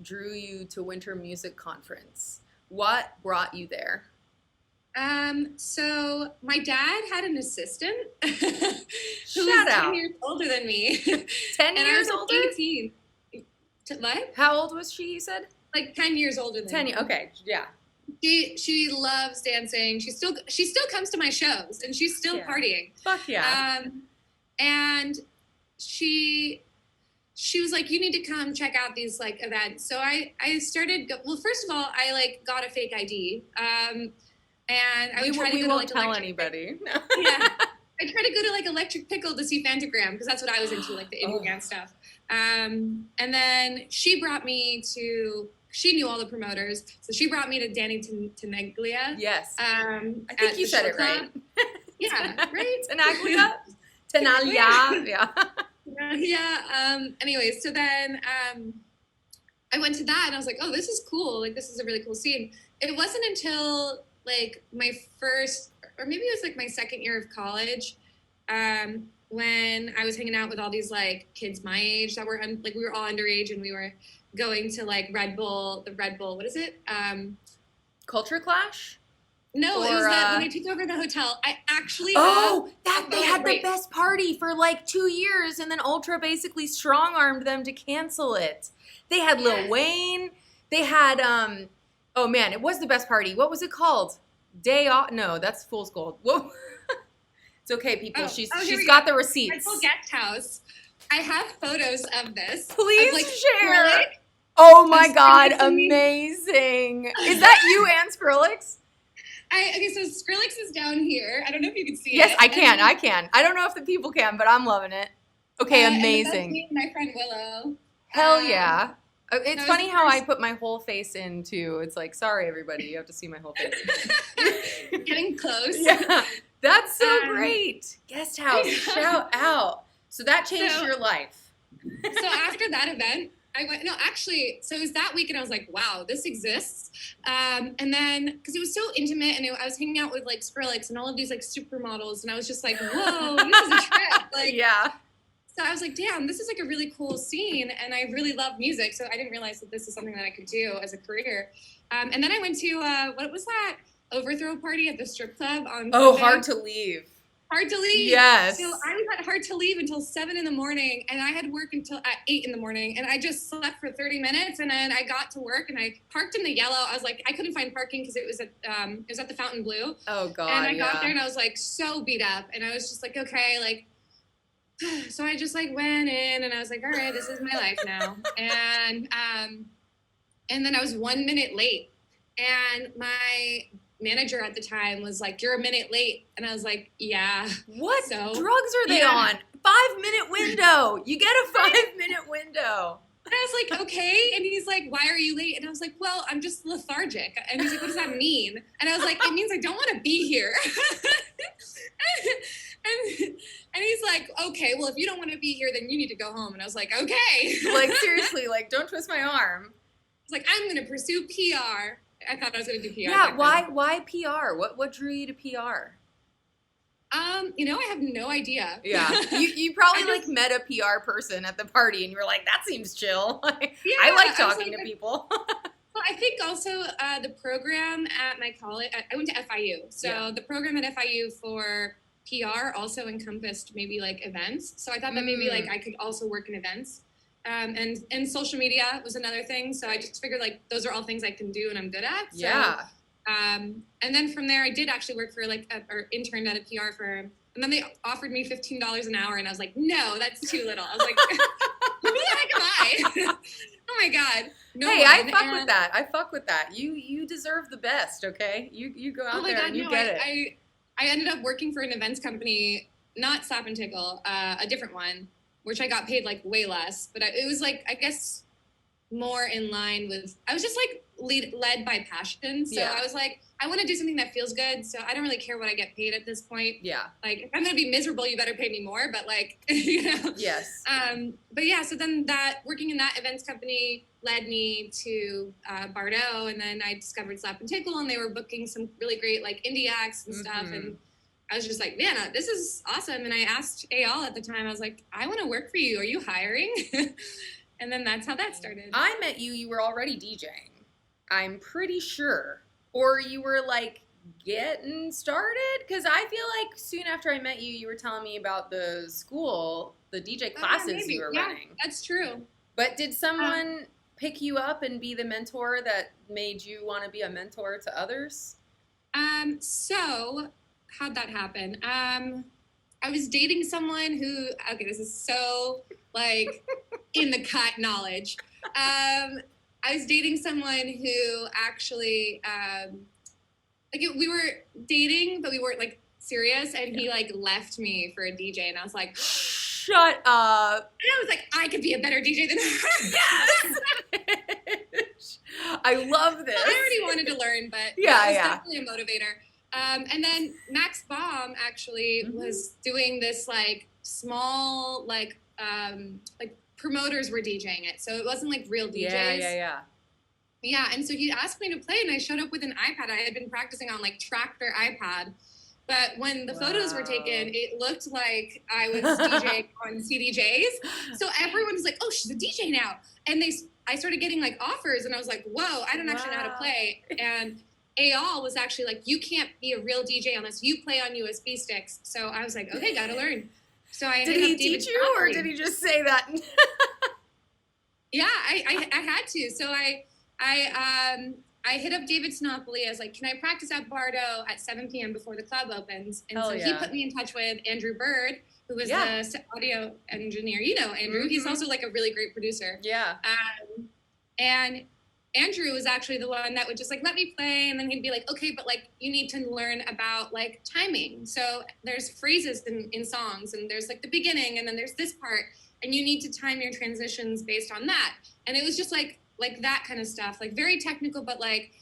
drew you to Winter Music Conference? What brought you there? So my dad had an assistant who Shout was 10 out. years older than me. 10 And I years was like older? 18. What? How old was she, you said? Like 10 years older than 10 me. okay, yeah. She loves dancing. She still comes to my shows and she's still partying. Fuck yeah. And she was like, you need to come check out these like events. So I started, well, first of all, I like got a fake ID. And I would try to go to like tell anybody. Yeah. I tried to go to like Electric Pickle to see Phantogram because that's what I was into, like the indie band stuff. And then she knew all the promoters, so she brought me to Danny Tenaglia. Yes. I think you said it right. Yeah, right? Tenaglia? Tenaglia, yeah. Yeah. Anyways, so then I went to that and I was like, oh, this is cool. Like, this is a really cool scene. It wasn't until like my first, or maybe it was like my second year of college, when I was hanging out with all these like kids my age that were like, we were all underage and we were going to like the Red Bull, what is it? Culture Clash? No, it was when I took over the hotel. I actually they had the best party for like 2 years, and then Ultra basically strong-armed them to cancel it. They had Lil Wayne. They had oh man, it was the best party. What was it called? Day Off? No, that's Fool's Gold. Whoa. It's okay, people. She's got the receipts. Red Bull Guest House. I have photos of this. Please of, like, share. Skrillex. Oh my God, amazing! Is that you and Skrillex? Okay, so Skrillex is down here. I don't know if you can see it. Yes, I can. I don't know if the people can, but I'm loving it. Okay, amazing. And that's me and my friend Willow. Hell yeah. It's funny how I put my whole face in, too. It's like, sorry, everybody, you have to see my whole face. Getting close. Yeah, that's so great. Guest house, shout out. So that changed your life. So after that event, so it was that week and I was like, wow, this exists. And then, because it was so intimate and I was hanging out with like Skrillex and all of these like supermodels and I was just like, whoa, this is a trip. Like, yeah. So I was like, damn, this is like a really cool scene and I really love music. So I didn't realize that this is something that I could do as a career. And then I went to, what was that? Overthrow party at the strip club on Sunday. Hard to Leave. Hard to Leave. Yes. So I was at Hard to Leave until 7 a.m. and I had work until at 8 a.m. and I just slept for 30 minutes and then I got to work and I parked in the yellow. I was like, I couldn't find parking because it was at the Fountain Blue. Oh God. And I got there and I was like so beat up and I was just like, okay, like, so I just like went in and I was like, all right, this is my life now. And then I was 1 minute late and my manager at the time was like, you're a minute late. And I was like, yeah. What drugs are they on? 5-minute window. You get a 5-minute window. And I was like, okay. And he's like, why are you late? And I was like, well, I'm just lethargic. And he's like, what does that mean? And I was like, it means I don't want to be here. and he's like, okay, well, if you don't want to be here, then you need to go home. And I was like, okay. Like, seriously, like, don't twist my arm. It's like, I'm going to pursue PR. I thought I was going to do PR. Yeah, why PR? What drew you to PR? I have no idea. Yeah, you probably like met a PR person at the party, and you were like, that seems chill. Yeah, I like talking to people. Well, I think also the program at my college, I went to FIU, so the program at FIU for PR also encompassed maybe like events. So I thought that maybe like I could also work in events. And social media was another thing. So I just figured like those are all things I can do and I'm good at. So, yeah. And then from there, I did actually work for like or interned at a PR firm. And then they offered me $15 an hour. And I was like, no, that's too little. I was like, who the heck am I? Oh my God. No hey, one. I fuck with that. You deserve the best, okay? You go out there and you get it. I ended up working for an events company, not Slap and Tickle, a different one, which I got paid like way less. But it was like, I guess, more in line with, I was just like led by passion. So I was like, I want to do something that feels good. So I don't really care what I get paid at this point. Yeah. Like, if I'm going to be miserable, you better pay me more. But like, you know. Yes. But yeah, so then working in that events company led me to Bardot. And then I discovered Slap and Tickle and they were booking some really great like indie acts and stuff. And I was just like, man, this is awesome. And I asked Ayal at the time, I was like, I want to work for you. Are you hiring? And then that's how that started. I met you, you were already DJing. I'm pretty sure. Or you were like getting started? Because I feel like soon after I met you, you were telling me about the school, the DJ classes you were running. That's true. But did someone pick you up and be the mentor that made you want to be a mentor to others? So how'd that happen? I was dating someone who, okay, this is so like in the cut knowledge. I was dating someone who actually, we were dating, but we weren't like serious, and he like left me for a DJ, and I was like, shut up. And I was like, I could be a better DJ than her. Yes. I love this. I already wanted to learn, but it was definitely a motivator. And then Max Baum actually was doing this like small like promoters were DJing it, so it wasn't like real DJs. Yeah, and so he asked me to play, and I showed up with an iPad. I had been practicing on like Tractor iPad, but when the photos were taken, it looked like I was DJing on CDJs. So everyone was like, "Oh, she's a DJ now," and I started getting like offers, and I was like, "Whoa, I don't actually know how to play." And Ayal was actually like, "You can't be a real DJ unless you play on USB sticks." So I was like, "Okay, gotta learn." So I did he teach you, or did he just say that? Yeah, I had to. So I hit up David Sinopoli. I was like, "Can I practice at Bardo at 7 p.m. before the club opens?" And he put me in touch with Andrew Bird, who was the audio engineer. You know Andrew. Mm-hmm. He's also like a really great producer. Yeah. And Andrew was actually the one that would just like let me play, and then he'd be like, "Okay, but like you need to learn about like timing. So there's phrases in songs, and there's like the beginning, and then there's this part, and you need to time your transitions based on that." And it was just like that kind of stuff, like very technical, but like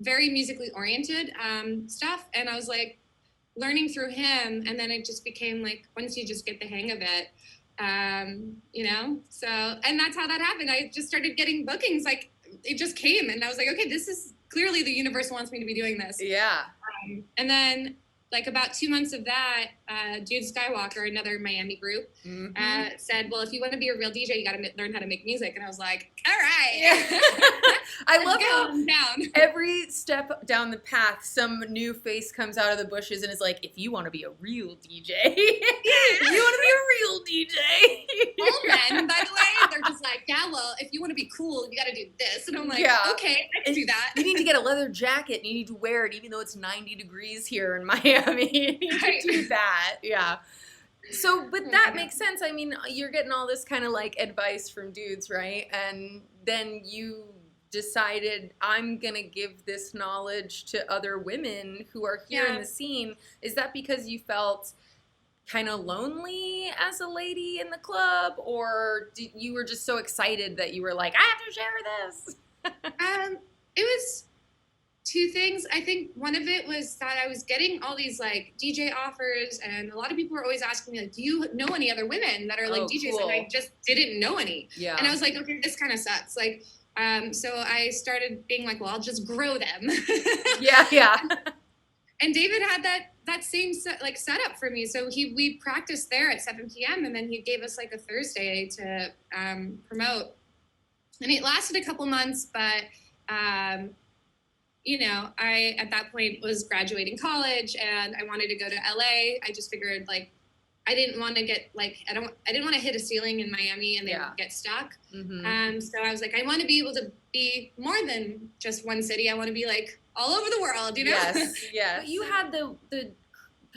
very musically oriented stuff. And I was like learning through him, and then it just became like once you just get the hang of it, so, and that's how that happened. I just started getting bookings, like it just came, and I was like, okay, this is clearly the universe wants me to be doing this. Yeah. And then like about 2 months of that, Jude Skywalker, another Miami group, said, "Well, if you want to be a real DJ, you got to learn how to make music." And I was like, all right. Yeah. I love how down. Every step down the path, some new face comes out of the bushes and is like, if you want to be a real DJ, if you want to be a real DJ. All men, by the way, they're just like, yeah, well, if you want to be cool, you got to do this. And I'm like, okay, I can do that. You need to get a leather jacket, and you need to wear it even though it's 90 degrees here in Miami. You need to do that. Yeah. So, but that makes sense. I mean, you're getting all this kind of like advice from dudes, right? And then you decided, I'm going to give this knowledge to other women who are here in the scene. Is that because you felt kind of lonely as a lady in the club, or you were just so excited that you were like, I have to share this? It was two things. I think one of it was that I was getting all these like DJ offers, and a lot of people were always asking me like, do you know any other women that are like DJs? Cool. And I just didn't know any. Yeah. And I was like, okay, this kind of sucks. Like, so I started being like, well, I'll just grow them. Yeah. And David had that same setup for me. So we practiced there at 7 p.m. and then he gave us like a Thursday to promote. And it lasted a couple months, but I at that point was graduating college and I wanted to go to LA. I just figured like I didn't want to get like I didn't want to hit a ceiling in Miami and then get stuck. Mm-hmm. So I was like, I want to be able to be more than just one city. I want to be like all over the world, you know? Yes. But you had the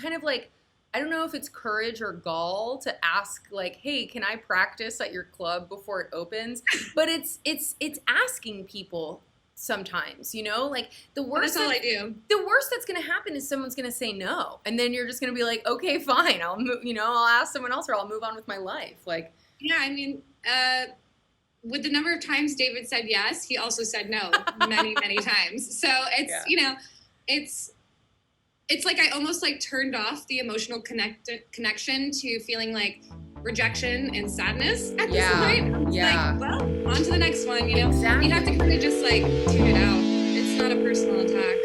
kind of like, I don't know if it's courage or gall to ask like, hey, can I practice at your club before it opens? But it's asking people sometimes, like the worst. That's all I do. The worst that's going to happen is someone's going to say no, and then you're just going to be like, okay, fine, I'll move. I'll ask someone else, or I'll move on with my life. Like, yeah, I mean, with the number of times David said yes, he also said no many, many times. So it's it's like I almost like turned off the emotional connection to feeling like rejection and sadness at this point. I'm like, well, on to the next one, Exactly. You have to kind of just like tune it out. It's not a personal attack.